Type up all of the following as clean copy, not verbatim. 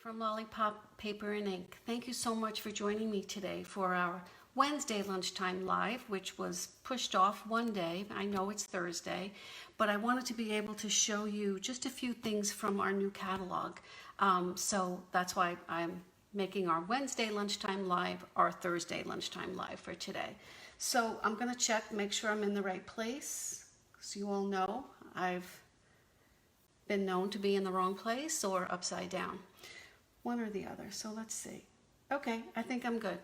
from Lollipop Paper and Ink. Thank you so much for joining me today for our Wednesday Lunchtime Live, which was pushed off one day. I know it's Thursday, but I wanted to be able to show you just a few things from our new catalog. So that's why I'm making our Wednesday Lunchtime Live our Thursday Lunchtime Live for today. So I'm going to check, make sure I'm in the right place. So you all know I've been known to be in the wrong place or upside down, one or the other. So let's see. Okay, I think I'm good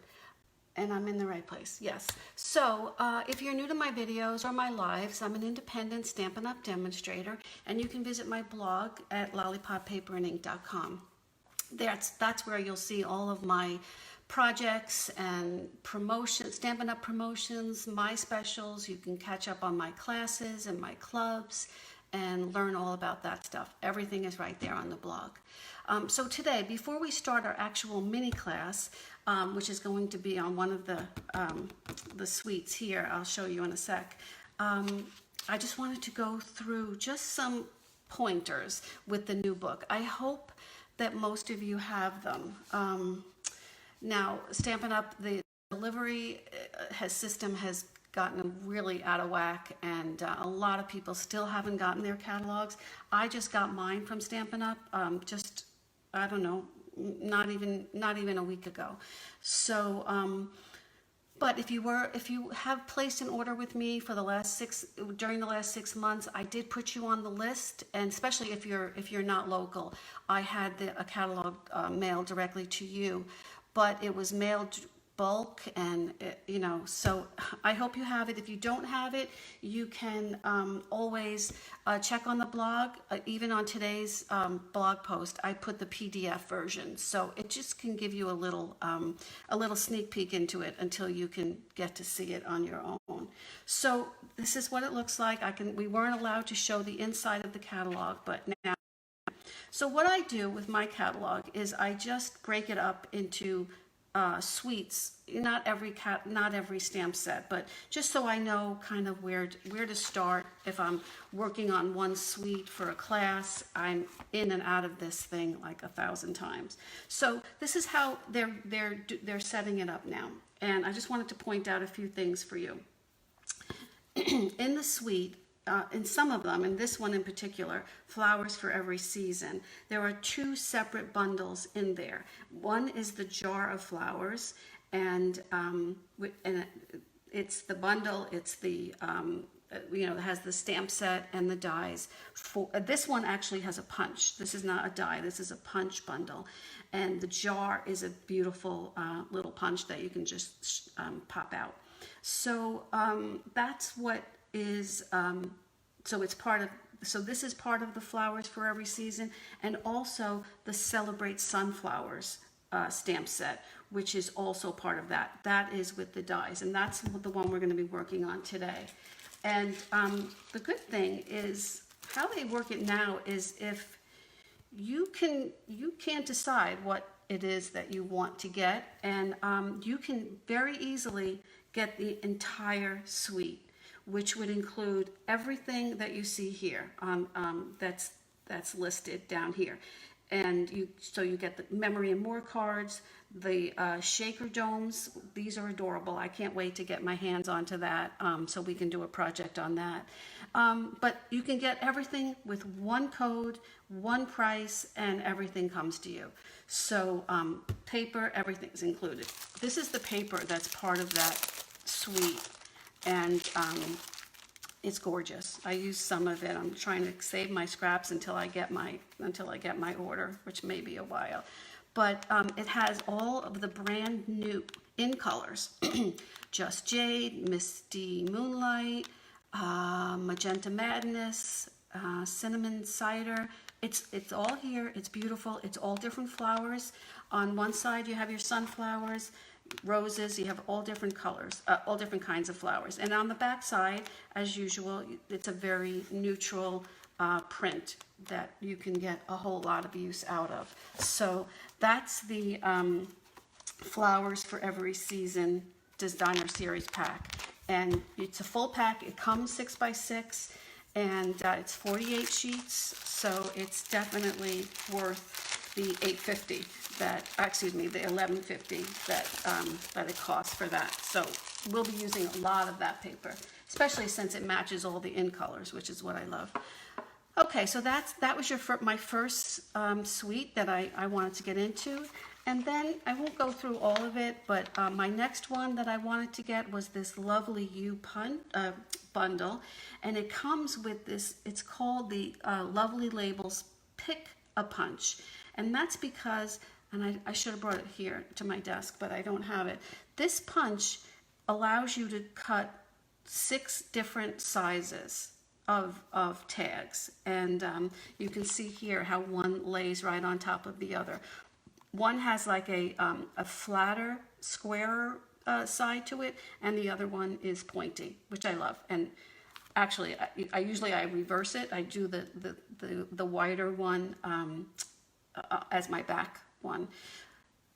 and I'm in the right place. Yes. So if you're new to my videos or my lives, I'm an independent Stampin' Up! Demonstrator, and you can visit my blog at lollipoppaperandink.com. That's where you'll see all of my projects and promotions, Stampin' Up! Promotions, my specials. You can catch up on my classes and my clubs and learn all about that stuff. Everything is right there on the blog. So today, before we start our actual mini class, which is going to be on one of the suites here, I'll show you in a sec, I just wanted to go through just some pointers with the new book. I hope that most of you have them. Now, Stampin' Up! The delivery system has gotten really out of whack, and a lot of people still haven't gotten their catalogs. I just got mine from Stampin' Up! Just, I don't know, not even a week ago. So, but if you have placed an order with me for during the last 6 months, I did put you on the list, and especially if you're not local, I had a catalog mailed directly to you, but it was mailed bulk, and so I hope you have it. If you don't have it, you can always check on the blog. Even on today's blog post, I put the PDF version, so it just can give you a little sneak peek into it until you can get to see it on your own. So this is what it looks like. We weren't allowed to show the inside of the catalog, but now. So what I do with my catalog is I just break it up into suites, not every stamp set, but just so I know kind of where to start. If I'm working on one suite for a class, I'm in and out of this thing like 1,000 times. So this is how they're setting it up now, and I just wanted to point out a few things for you. In the suite, in some of them, in this one in particular, Flowers for Every Season, there are 2 separate bundles in there. One is the jar of flowers, and it's the bundle, it's the, it has the stamp set and the dies. This one actually has a punch. This is not a die, this is a punch bundle. And the jar is a beautiful little punch that you can just pop out. So that's what is, so this is part of the Flowers for Every Season, and also the Celebrate Sunflowers stamp set, which is also part of that. That is with the dies, and that's the one we're going to be working on today. And the good thing is how they work it now is if you can't decide what it is that you want to get, and you can very easily get the entire suite, which would include everything that you see here that's listed down here. And so you get the Memory and More cards, the shaker domes. These are adorable. I can't wait to get my hands onto that, so we can do a project on that. But you can get everything with one code, one price, and everything comes to you. So paper, everything's included. This is the paper that's part of that suite, and it's gorgeous. I use some of it. I'm trying to save my scraps until I get my order, which may be a while. But it has all of the brand new in colors: Just Jade, Misty Moonlight, Magenta Madness, Cinnamon Cider. It's all here. It's beautiful. It's all different flowers. On one side you have your sunflowers, roses. You have all different colors, all different kinds of flowers. And on the back side, as usual, it's a very neutral print that you can get a whole lot of use out of. So that's the Flowers for Every Season Designer Series pack, and it's a full pack. It comes 6 by 6, and it's 48 sheets, so it's definitely worth the $8.50 that, excuse me, the $11.50 that it costs for that. So we'll be using a lot of that paper, especially since it matches all the in colors, which is what I love. Okay, so that was my first suite that I wanted to get into. And then I won't go through all of it, but my next one that I wanted to get was this Lovely You bundle. And it comes with this, it's called the Lovely Labels Pick a Punch. And that's because, and I should have brought it here to my desk, but I don't have it. This punch allows you to cut 6 different sizes of tags. And you can see here how one lays right on top of the other. One has like a flatter, squarer side to it, and the other one is pointy, which I love. And actually, I usually reverse it. I do the wider one as my back one.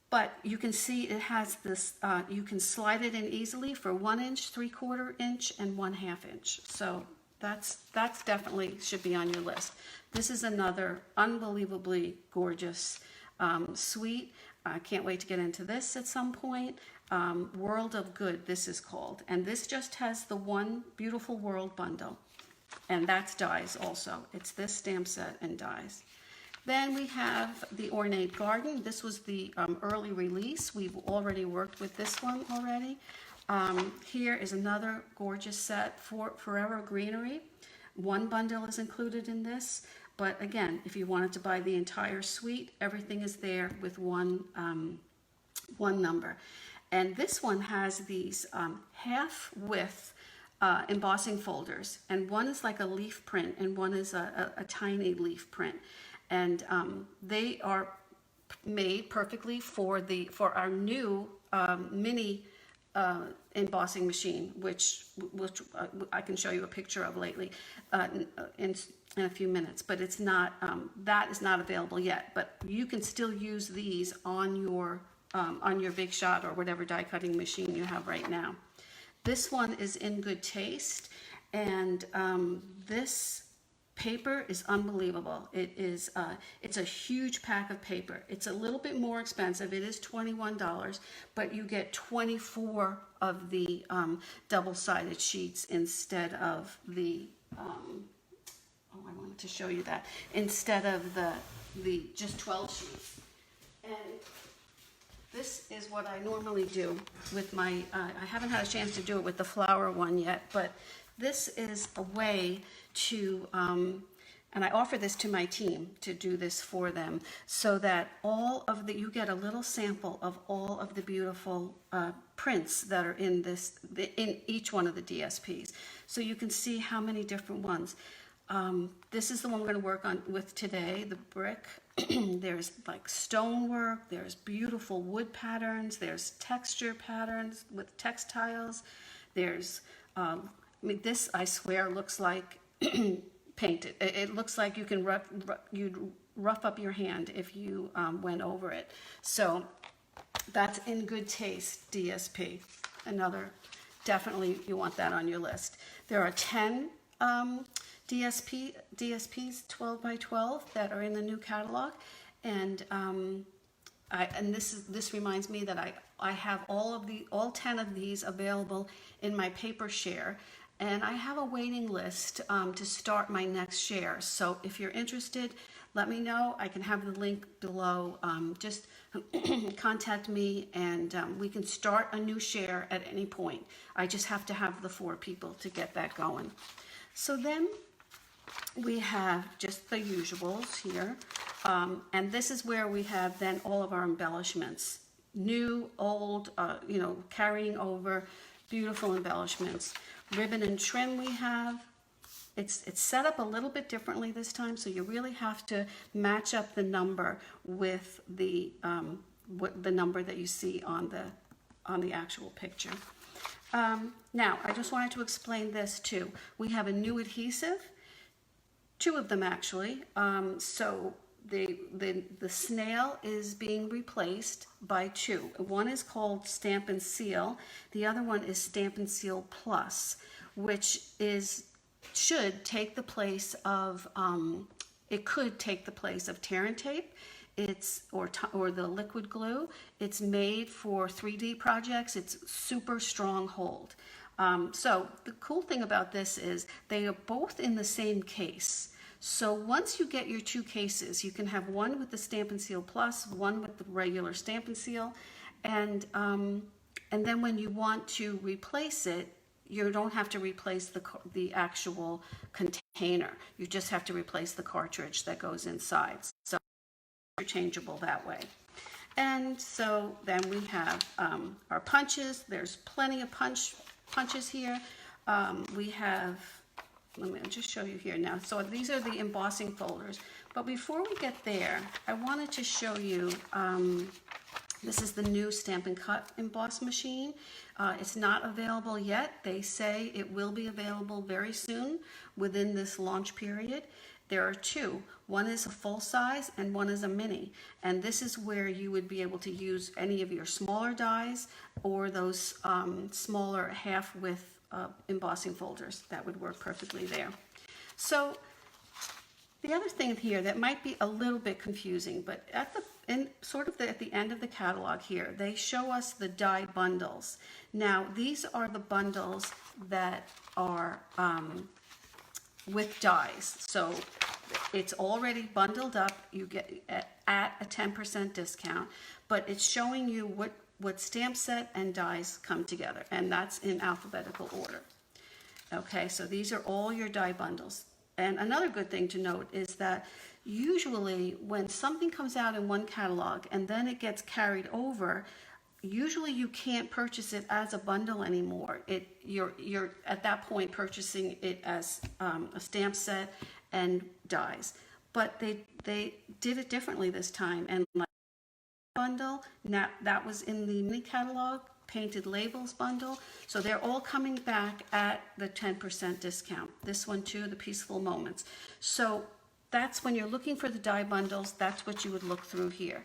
But you can see it has this, you can slide it in easily for 1 inch, 3/4 inch, and 1/2 inch. So that's definitely should be on your list. This is another unbelievably gorgeous suite. I can't wait to get into this at some point. World of Good, this is called. And this just has the one Beautiful World bundle. And that's dies also. It's this stamp set and dies. Then we have the Ornate Garden. This was the early release. We've already worked with this one already. Here is another gorgeous set for Forever Greenery. One bundle is included in this. But again, if you wanted to buy the entire suite, everything is there with one number. And this one has these half width embossing folders. And one is like a leaf print and one is a tiny leaf print. And they are made perfectly for our new mini embossing machine, which I can show you a picture of lately in a few minutes. But it's not that is not available yet. But you can still use these on your Big Shot or whatever die cutting machine you have right now. This one is in good taste, and this paper is unbelievable. It's a huge pack of paper. It's a little bit more expensive. It is $21, but you get 24 of the double-sided sheets instead of the I wanted to show you that, instead of the just 12 sheets. And this is what I normally do with my I haven't had a chance to do it with the flower one yet, but this is a way to, and I offer this to my team to do this for them, so that you get a little sample of all of the beautiful prints that are in each one of the DSPs. So you can see how many different ones. This is the one we're going to work on with today, the brick. There's like stonework, there's beautiful wood patterns, there's texture patterns with textiles, there's this, I swear, looks like painted. It looks like you'd rough up your hand if you went over it. So that's in good taste, DSP. Another, definitely you want that on your list. There are 10 DSPs 12 by 12 that are in the new catalog, and this reminds me that I have all 10 of these available in my paper share. And I have a waiting list to start my next share. So if you're interested, let me know. I can have the link below. Just contact me and we can start a new share at any point. I just have to have the 4 people to get that going. So then we have just the usuals here. And this is where we have then all of our embellishments. New, old, carrying over, beautiful embellishments. Ribbon and trim we have. It's set up a little bit differently this time, so you really have to match up the number with the number that you see on the actual picture. Now, I just wanted to explain this too. We have a new adhesive, 2 of them actually. So the snail is being replaced by 2. One is called Stamp and Seal. The other one is Stamp and Seal Plus, which should take the place of, it could take the place of tear and tape. or the liquid glue. It's made for 3D projects. It's super strong hold. So the cool thing about this is they are both in the same case. So once you get your two cases, you can have one with the Stamp and Seal Plus, one with the regular Stamp and Seal, and then when you want to replace it, you don't have to replace the actual container. You just have to replace the cartridge that goes inside. So interchangeable that way. And so then we have our punches. There's plenty of punches here. We have, let me just show you here now. So these are the embossing folders. But before we get there, I wanted to show you, this is the new Stampin' Cut emboss machine. It's not available yet. They say it will be available very soon within this launch period. There are two. One is a full size and one is a mini. And this is where you would be able to use any of your smaller dies or those smaller half width embossing folders. That would work perfectly there. So the other thing here that might be a little bit confusing, but at the end of the catalog here, they show us the die bundles. Now, these are the bundles that are with dies. So it's already bundled up. You get at a 10% discount, but it's showing you what stamp set and dies come together, and that's in alphabetical order. Okay, so these are all your die bundles. And another good thing to note is that usually when something comes out in one catalog and then it gets carried over, usually you can't purchase it as a bundle anymore. You're at that point purchasing it as a stamp set and dies. But they did it differently this time, and like bundle, now that was in the mini catalog, painted labels bundle. So they're all coming back at the 10% discount. This one too, the Peaceful Moments. So that's when you're looking for the die bundles, that's what you would look through here.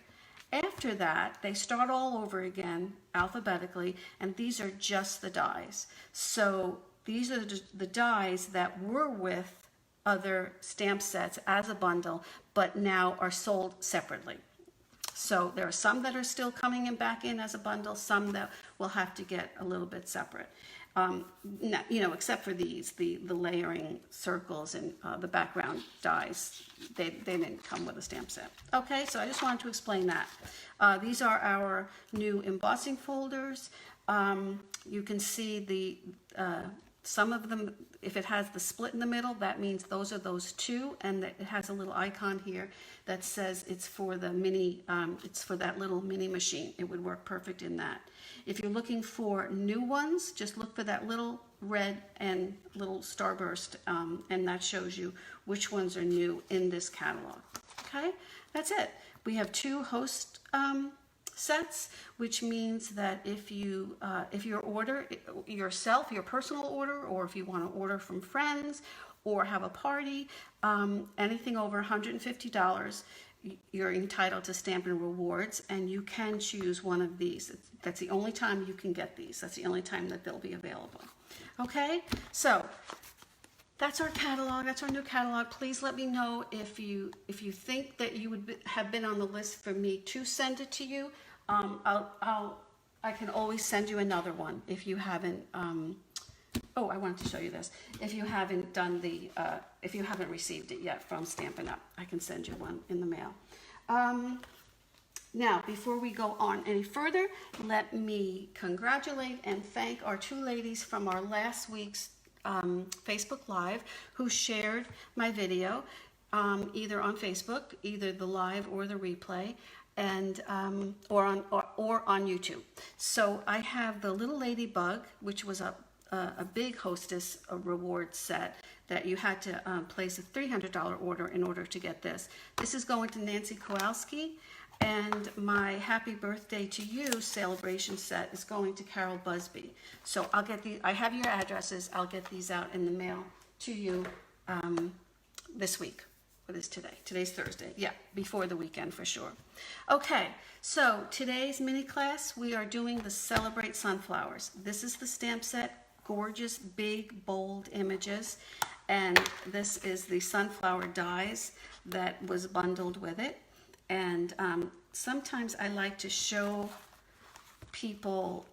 After that, they start all over again alphabetically, and these are just the dies. So these are the dies that were with other stamp sets as a bundle, but now are sold separately. So there are some that are still coming in back in as a bundle, some that will have to get a little bit separate. Except for these, the layering circles and the background dies, they didn't come with a stamp set. Okay, so I just wanted to explain that. These are our new embossing folders. You can see some of them, if it has the split in the middle, that means those are those two, and it has a little icon here that says it's for the mini, it's for that little mini machine. It would work perfect in that. If you're looking for new ones, just look for that little red and little starburst, and that shows you which ones are new in this catalog. Okay, that's it. We have two host sets, which means that if you order yourself, your personal order, or if you want to order from friends or have a party, anything over $150, you're entitled to Stampin' Rewards, and you can choose one of these. That's the only time you can get these. That's the only time that they'll be available. Okay, so that's our catalog. That's our new catalog. Please let me know if you think that you would have been on the list for me to send it to you. I can always send you another one if you haven't. Oh, I wanted to show you this. If you haven't done if you haven't received it yet from Stampin' Up, I can send you one in the mail. Now, before we go on any further, let me congratulate and thank our two ladies from our last week's Facebook Live who shared my video, either on Facebook, either the live or the replay, and or on YouTube. So I have the Little Ladybug, which was a big Hostess reward set that you had to place a $300 order in order to get this. This is going to Nancy Kowalski, and my Happy Birthday to You celebration set is going to Carol Busby. So I'll get I have your addresses. I'll get these out in the mail to you this week. What is today? Today's Thursday. Yeah, before the weekend for sure. Okay, so today's mini class, we are doing the Celebrate Sunflowers. This is the stamp set, gorgeous, big, bold images. And this is the sunflower dies that was bundled with it. And sometimes I like to show people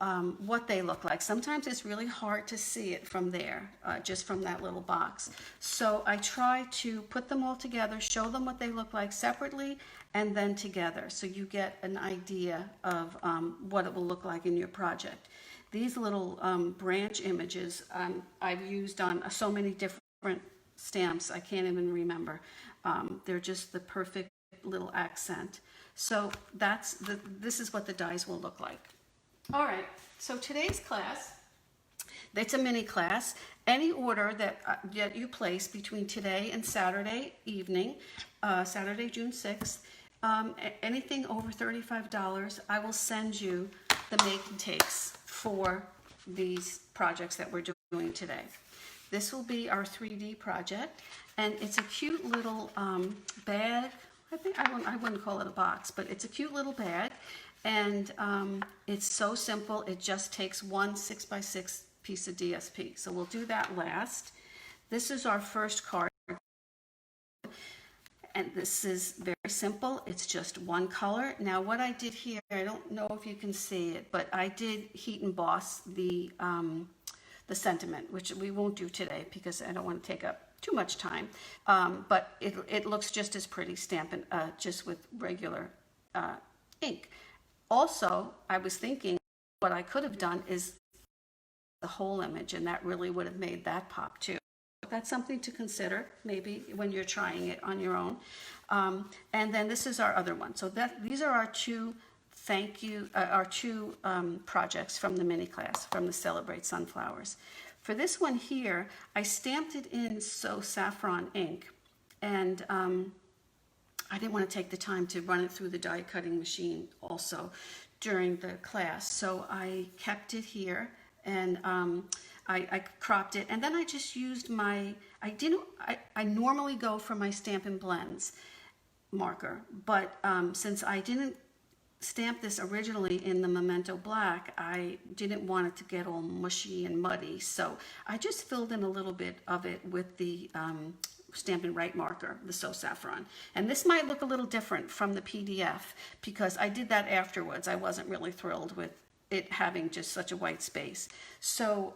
what they look like. Sometimes it's really hard to see it from there, just from that little box. So I try to put them all together, show them what they look like separately and then together, so you get an idea of what it will look like in your project. These little branch images I've used on so many different stamps, I can't even remember. They're just the perfect little accent. So this is what the dies will look like. All right, so today's class, it's a mini class. Any order that you place between today and Saturday evening, Saturday, June 6th, anything over $35, I will send you the make and takes for these projects that we're doing today. This will be our 3D project, and it's a cute little bag. I wouldn't call it a box, but it's a cute little bag, and it's so simple. It just takes one 6x6 piece of DSP. So we'll do that last. This is our first card, and this is very simple. It's just one color. Now what I did here, I don't know if you can see it, but I did heat emboss the sentiment, which we won't do today because I don't want to take up too much time. But it looks just as pretty stamping, just with regular ink. Also, I was thinking what I could have done is the whole image, and that really would have made that pop too. That's something to consider maybe when you're trying it on your own. And then this is our other one. So these are our two projects from the mini class, from the Celebrate Sunflowers. For this one here, I stamped it in So Saffron ink, and I didn't want to take the time to run it through the die cutting machine also during the class. So I kept it here, and I cropped it, and then I just used I normally go for my Stampin' Blends marker, but since I didn't stamp this originally in the Memento Black, I didn't want it to get all mushy and muddy, so I just filled in a little bit of it with the Stampin' Right marker, the So Saffron. And this might look a little different from the PDF because I did that afterwards. I wasn't really thrilled with it having just such a white space. So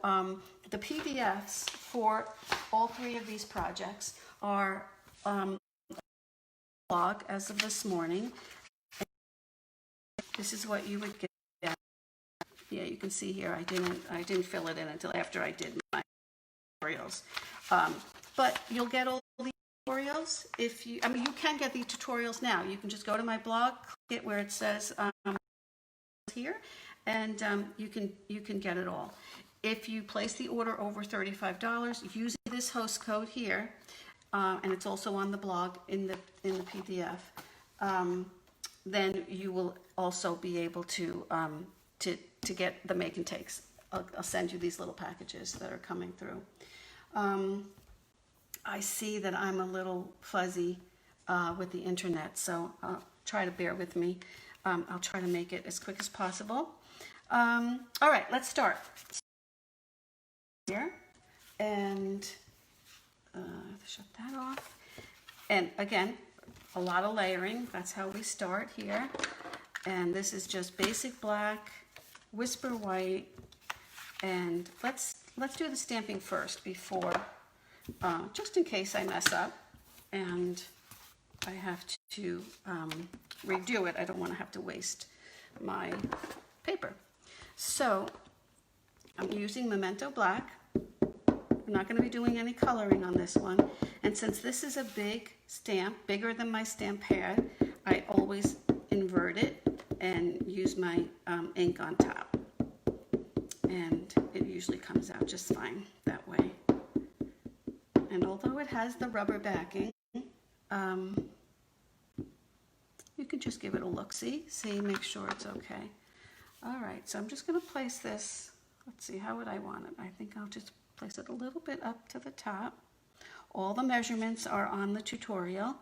the PDFs for all three of these projects are blog as of this morning. This is what you would get. Yeah, you can see here I didn't fill it in until after I did my tutorials. But you'll get all the tutorials if you can get the tutorials now. You can just go to my blog, click it where it says here, and you can get it all. If you place the order over $35 using this host code here, and it's also on the blog in the PDF, then you will also be able to get the make and takes. I'll send you these little packages that are coming through. I see that I'm a little fuzzy with the internet, so try to bear with me. I'll try to make it as quick as possible. All right, let's start. Here, and shut that off. And again, a lot of layering. That's how we start here. And this is just basic black, whisper white, and let's do the stamping first before, just in case I mess up and I have to redo it. I don't want to have to waste my paper. So I'm using Memento Black. I'm not going to be doing any coloring on this one. And since this is a big stamp, bigger than my stamp pad, I always invert it and use my ink on top. And it usually comes out just fine that way. And although it has the rubber backing, you can just give it a look-see, make sure it's okay. All right, so I'm just going to place this. Let's see, how would I want it? I think I'll just place it a little bit up to the top. All the measurements are on the tutorial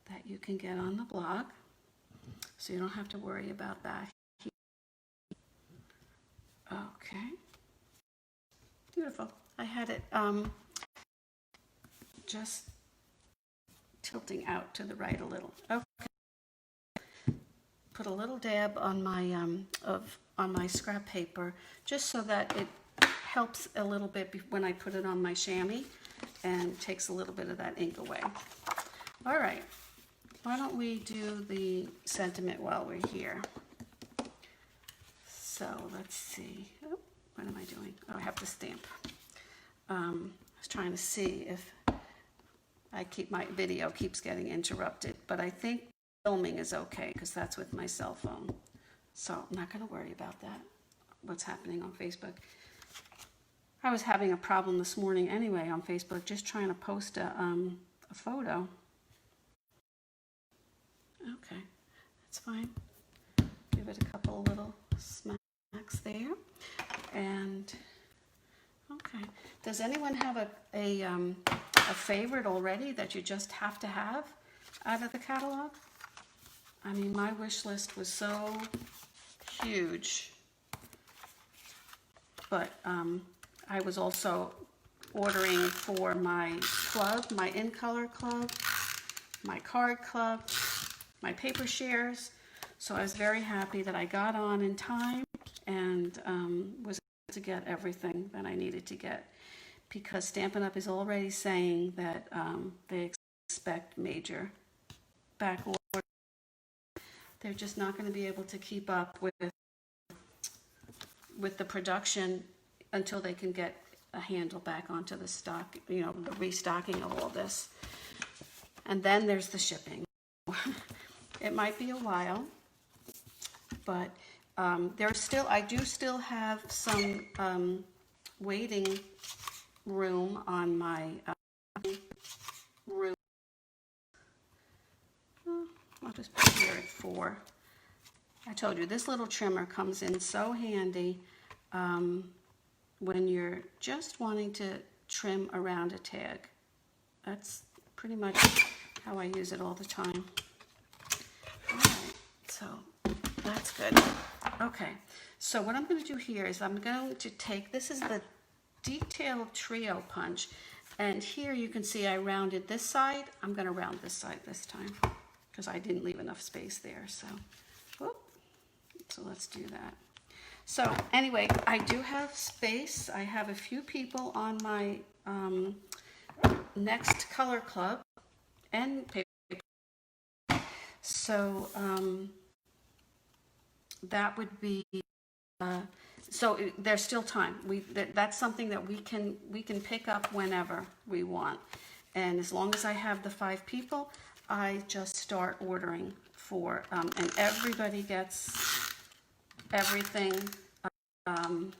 that you can get on the blog, so you don't have to worry about that. Okay, beautiful. I had it just tilting out to the right a little. Okay. put a little dab on my on my scrap paper, just so that it helps a little bit when I put it on my chamois, and takes a little bit of that ink away. All right, why don't we do the sentiment while we're here? So let's see. Oh, what am I doing? Oh, I have to stamp. I was trying to see if my video keeps getting interrupted, but I think filming is okay because that's with my cell phone. So I'm not going to worry about that, what's happening on Facebook. I was having a problem this morning anyway on Facebook, just trying to post a photo. Okay, that's fine. Give it a couple little smacks there. And okay, does anyone have a favorite already that you just have to have out of the catalog? I mean, my wish list was so huge, but I was also ordering for my club, my In Color club, my card club, my paper shares. So I was very happy that I got on in time and was able to get everything that I needed to get, because Stampin' Up! Is already saying that they expect major back order. They're just not going to be able to keep up with the production until they can get a handle back onto the stock, you know, the restocking of all this. And then there's the shipping. It might be a while, but I do still have some waiting room on my room. I'll just put here at 4. I told you this little trimmer comes in so handy when you're just wanting to trim around a tag. That's pretty much how I use it all the time. All right, so that's good. Okay, so what I'm going to do here is I'm going to take, this is the detailed trio punch, and here you can see I rounded this side. I'm going to round this side this time because I didn't leave enough space there. So, whoop. So let's do that. So anyway, I do have space. I have a few people on my next color club and paper. So that would be, so there's still time. That's something that we can pick up whenever we want. And as long as I have the 5 people, I just start ordering for, and everybody gets everything. How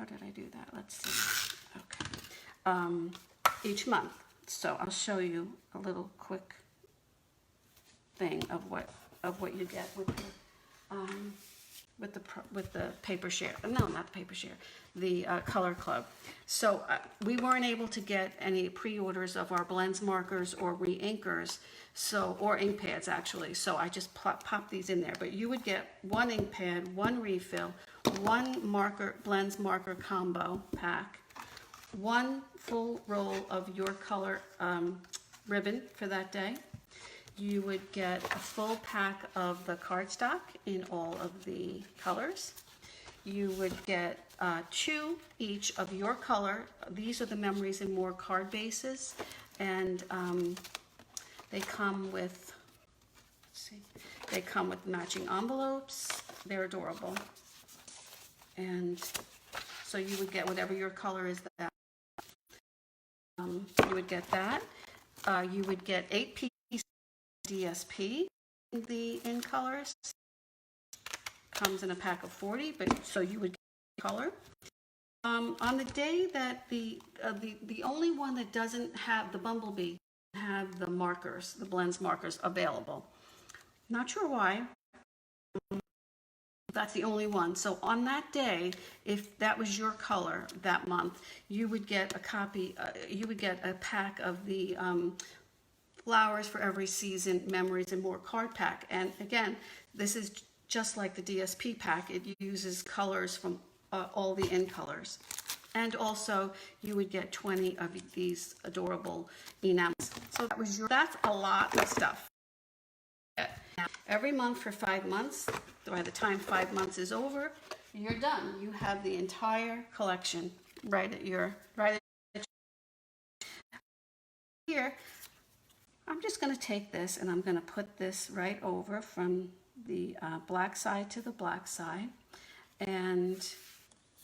did I do that? Let's see. Okay. Each month. So I'll show you a little quick thing of what you get with the paper share. No, not the paper share. The color club. So we weren't able to get any pre-orders of our blends markers or re-inkers, or ink pads actually. So I just popped these in there. But you would get 1 ink pad, 1 refill, 1 blends marker combo pack, 1 full roll of your color ribbon for that day. You would get a full pack of the cardstock in all of the colors. You would get 2 each of your color. These are the Memories and More card bases, and they come with, let's see, they come with matching envelopes. They're adorable. And so you would get whatever your color is that. You would get that. You would get 8 pieces of DSP in colors. Comes in a pack of 40, but so you would get color. On the day that the only one that doesn't have the Bumblebee have the markers, the blends markers available. Not sure why. That's the only one. So on that day, if that was your color that month, you would get a copy. You would get a pack of the Flowers for Every Season Memories and More card pack. And again, this is just like the DSP pack. It uses colors from all the in colors. And also, you would get 20 of these adorable enamels. So that's a lot of stuff. every month for 5 months. By the time 5 months is over, you're done. You have the entire collection right at here. I'm just going to take this and I'm going to put this right over from the black side to the black side. And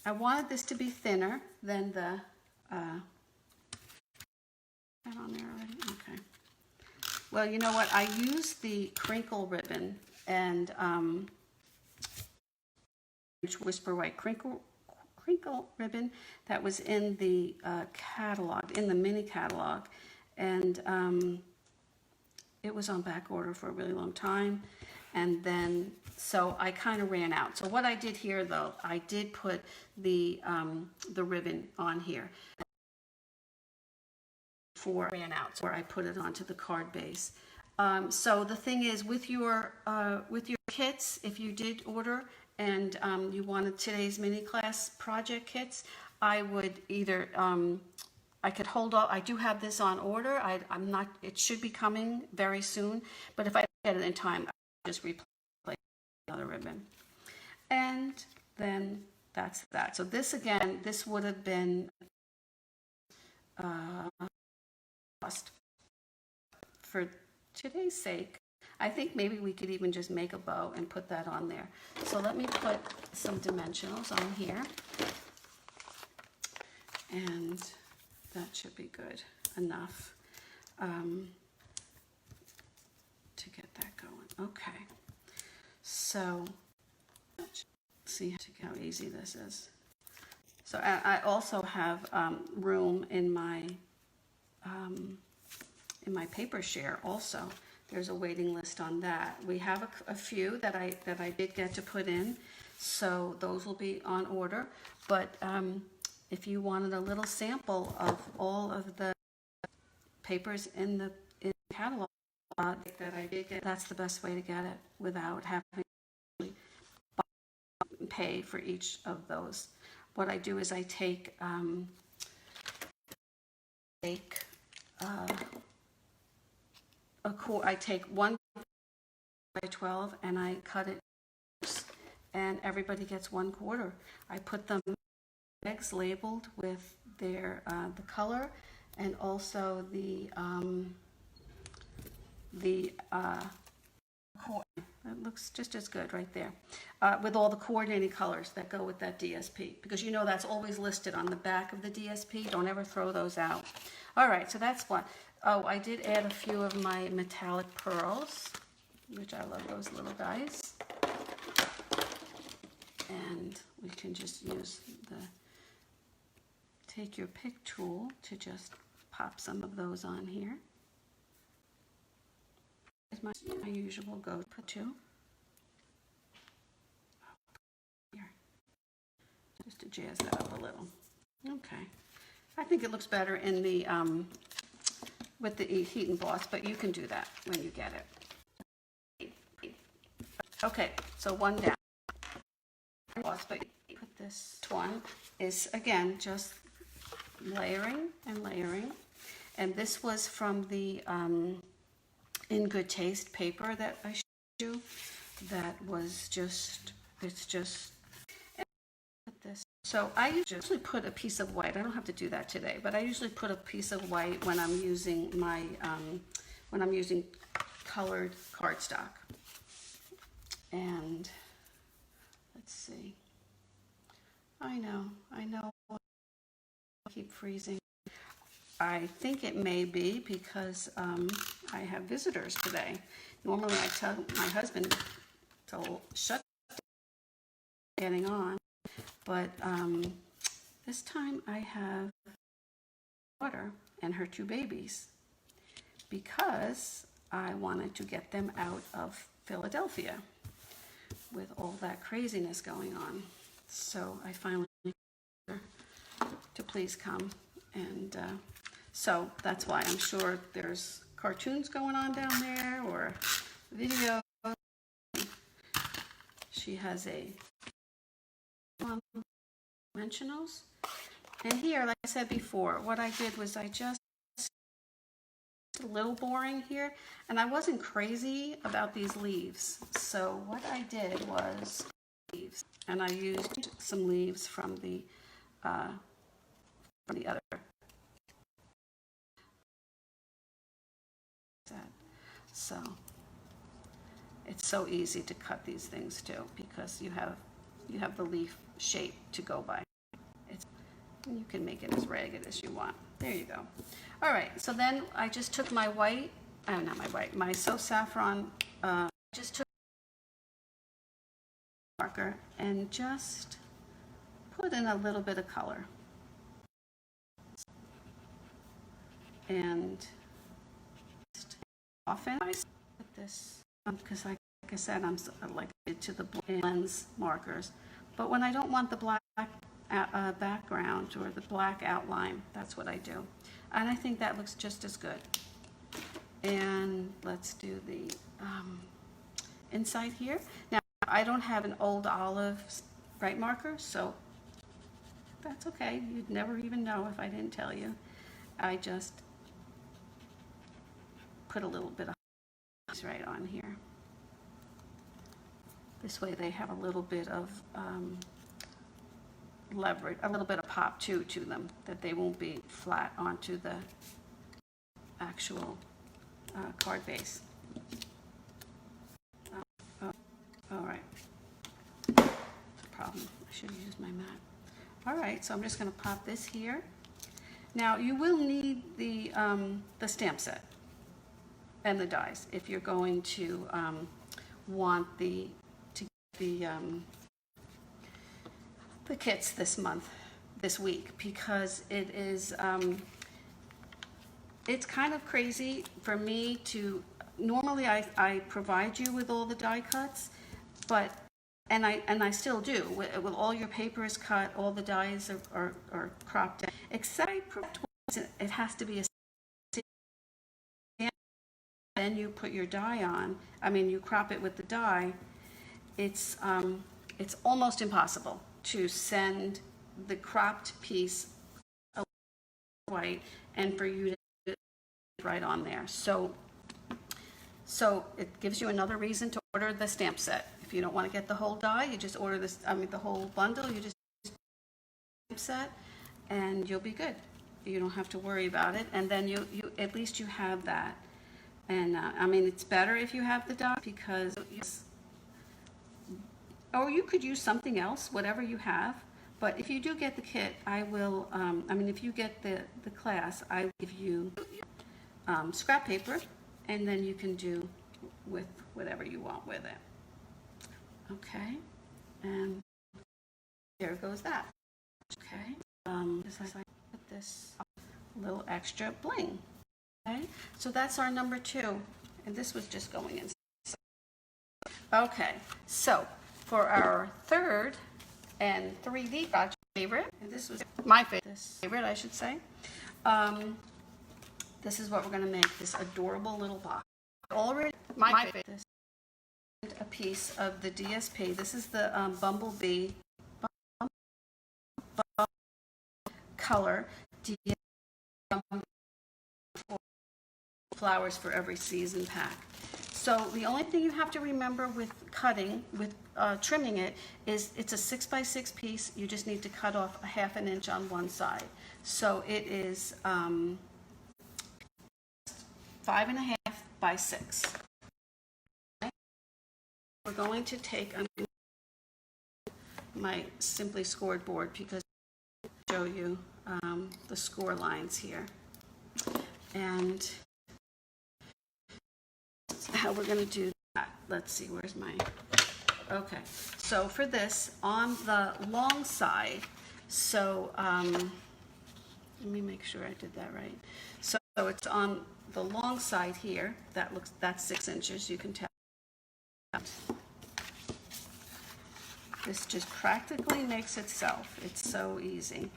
I wanted this to be thinner than the, that on there already? Okay. Well, you know what? I used the crinkle ribbon and Whisper White crinkle ribbon that was in the catalog, in the mini catalog. And it was on back order for a really long time. And then, so I kind of ran out. So what I did here, though, I did put the ribbon on here. Ran out, so I put it onto the card base. So the thing is, with your kits, if you did order and you wanted today's mini class project kits, I would either I could hold off. I do have this on order. I'm not. It should be coming very soon. But if I get it in time, I'll just replace another ribbon. And then that's that. So this again, this would have been for today's sake. I think maybe we could even just make a bow and put that on there. So let me put some dimensionals on here. And that should be good enough to get that going. Okay. So see how easy this is. So I also have room in my paper share also. There's a waiting list on that. We have a few that I did get to put in, so those will be on order. But if you wanted a little sample of all of the papers in the catalog that I did get, that's the best way to get it without having to pay for each of those. What I do is I take I take 1 by 12 and I cut it, and everybody gets 1/4. I put them bags labeled with their the color and also the it looks just as good right there, with all the coordinating colors that go with that DSP, because you know that's always listed on the back of the DSP. Don't ever throw those out. All right, so that's one. Oh, I did add a few of my metallic pearls, which I love those little guys. And we can just use take your pick tool to just pop some of those on here. My usual go to here, just to jazz that up a little. Okay, I think it looks better in the with the heat emboss, but you can do that when you get it. Okay, so one down. But put this one is again just layering and layering, and this was from the In Good Taste paper that I showed you. That was just, it's just, put this. So I usually put a piece of white. I don't have to do that today, but I usually put a piece of white when I'm using my, when I'm using colored cardstock. And let's see. I know, I keep freezing. I think it may be because I have visitors today. Normally I tell my husband to shut getting on, but this time I have daughter and her 2 babies because I wanted to get them out of Philadelphia with all that craziness going on. So I finally asked her to please come, and so that's why I'm sure there's cartoons going on down there or video. She has a dimensionals. And here, like I said before, what I did was I just a little boring here, and I wasn't crazy about these leaves. So what I did was leaves, and I used some leaves from the other. So it's so easy to cut these things too, because you have the leaf shape to go by. You can make it as ragged as you want. There you go. All right, so then I just took my white, my So Saffron, just took marker and just put in a little bit of color. And often I put this, because like I said, I'm like to the lens markers. But when I don't want the black background or the black outline, that's what I do. And I think that looks just as good. And let's do the inside here. Now, I don't have an old olive bright marker, so that's okay. You'd never even know if I didn't tell you. I just put a little bit of right on here. This way they have a little bit of leverage, a little bit of pop to them, that they won't be flat onto the actual card base. All right. Problem. I should have used my mat. All right, so I'm just going to pop this here. Now you will need the stamp set and the dies if you're going to want the kits this week, because it is it's kind of crazy for me to normally I provide you with all the die cuts, but and I still do with all your paper is cut, all the dies are cropped down, except it has to be a then you put your die on. I mean, you crop it with the die. It's almost impossible to send the cropped piece white and for you to right on there. So it gives you another reason to order the stamp set. If you don't want to get the whole die, you just order this. I mean, the whole bundle. You just stamp set, and you'll be good. You don't have to worry about it. And then you at least you have that. And I mean, it's better if you have the die, because or you could use something else, whatever you have. But if you do get the kit, I will, I mean, if you get the class, I will give you scrap paper, and then you can do with whatever you want with it. Okay, and there goes that. Okay, just like put this little extra bling. Okay, so that's our number 2, and this was just going in. Okay, so for our third and 3D project favorite, and this was my favorite, I should say. This is what we're going to make, this adorable little box. Already, my favorite. This is a piece of the DSP. This is the Bumblebee color DSP flowers for every season pack. So the only thing you have to remember with cutting, with trimming it, is it's a 6x6 piece. You just need to cut off a 1/2 inch on one side. So it is 5.5 by 6. Okay. We're going to take my Simply Scored board, because I'll show you the score lines here. And how we're going to do that. Let's see, where's my, okay, so for this, on the long side, so let me make sure I did that right. So it's on the long side here, that's 6 inches, you can tell. This just practically makes itself. It's so easy.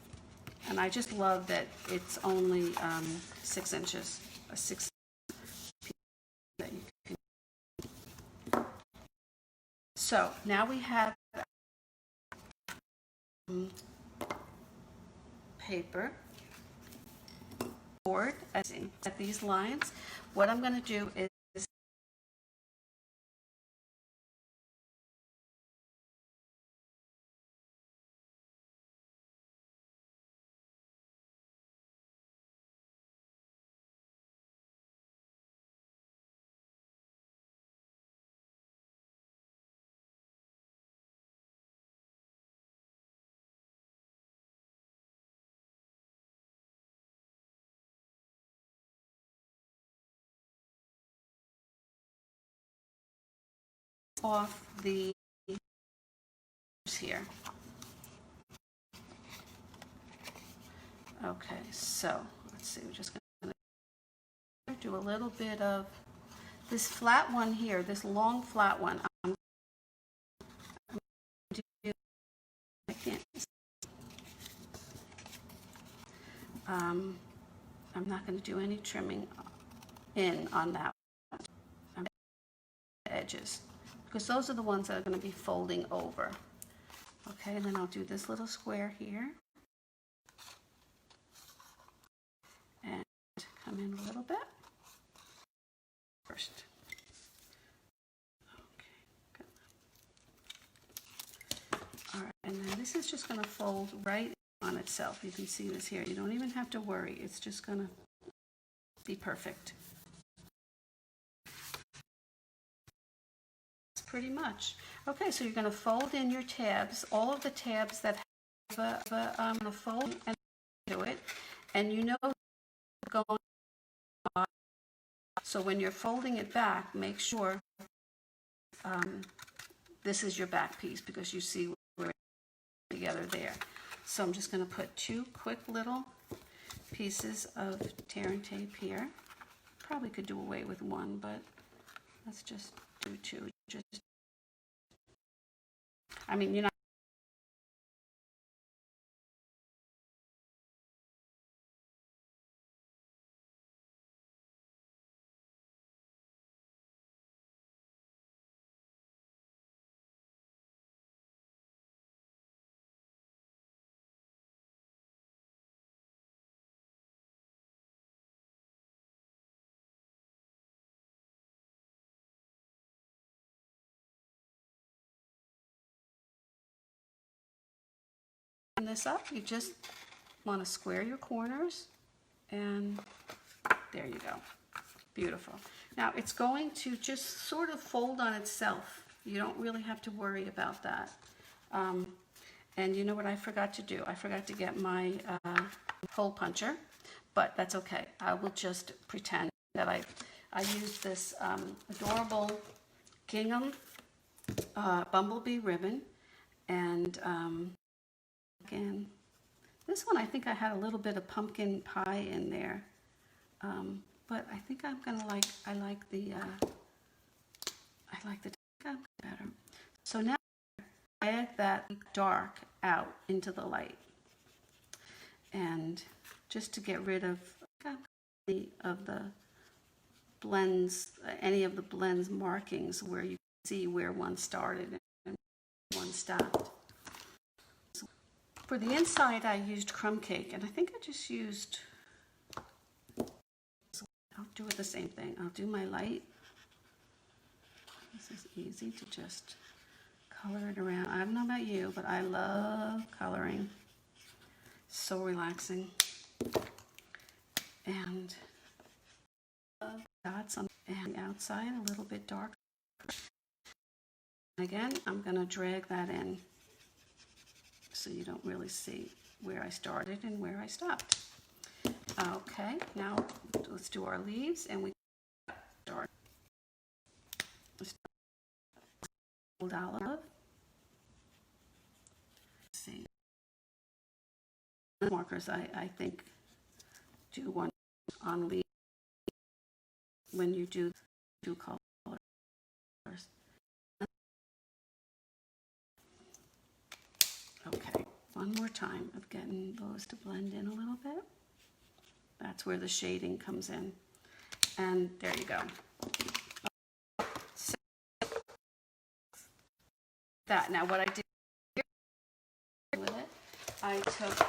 And I just love that it's only 6 inches, a 6 that you can. So now we have paper. board at these lines. What I'm going to do is off the here. Okay, so let's see, we're just going to do a little bit of this flat one here, this long flat one. I can't. I'm not going to do any trimming in on that edges, because those are the ones that are going to be folding over. Okay, and then I'll do this little square here and come in a little bit first. Okay, good. All right, and then this is just going to fold right on itself. You can see this here. You don't even have to worry. It's just going to be perfect. Pretty much. Okay, so you're going to fold in your tabs, all of the tabs that have a fold and do it, and you know going. So when you're folding it back, make sure this is your back piece, because you see we're together there. So I'm just going to put two quick little pieces of tear and tape here. Probably could do away with one, but let's just do two. I mean, you're not. This up, you just want to square your corners, and there you go. Beautiful. Now it's going to just sort of fold on itself. You don't really have to worry about that. And you know what I forgot to do? I forgot to get my hole puncher, but that's okay. I will just pretend that I used this adorable gingham bumblebee ribbon, and this one, I think I had a little bit of pumpkin pie in there, but I think I'm gonna I like the better. So now I add that dark out into the light, and just to get rid of the blends, any of the blends markings where you can see where one started and one stopped. For the inside, I used crumb cake, and I think I just used, I'll do it the same thing. I'll do my light. This is easy to just color it around. I don't know about you, but I love coloring. So relaxing. And dots on the outside, a little bit dark. Again, I'm going to drag that in, so you don't really see where I started and where I stopped. Okay, now let's do our leaves, and we start. Old olive. Let's see. Markers, I think, do one on leaves when you do colors. Okay, one more time of getting those to blend in a little bit. That's where the shading comes in. And there you go. So that, now what I did with it, I took